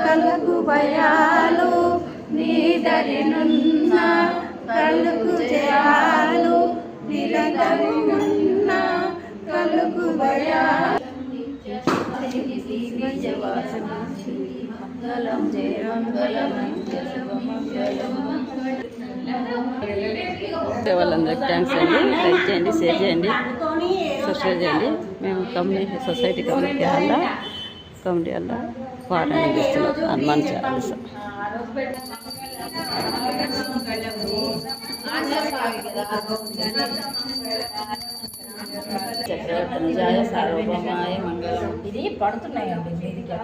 కలుగు భయాలు నీదరినున్న కలుగు జయాలు నిరంతరమున్న కలుగు భయాలు మంగళం జయ మంగళం వాళ్ళందరికీ థ్యాంక్స్ అండి. లైక్ చేయండి, షేర్ చేయండి, సబ్స్క్రైబ్ చేయండి. మేము కమ్యూనిటీ సొసైటీ కమ్యూనిటీ హాల్లో పాఠాన్ని ఇస్తున్నాం హనుమాన్ చాలీసా. చక్రవర్తన జాయ సార్వభౌమాయ మంగళం. ఇది పడుతున్నాయండి మీదికి.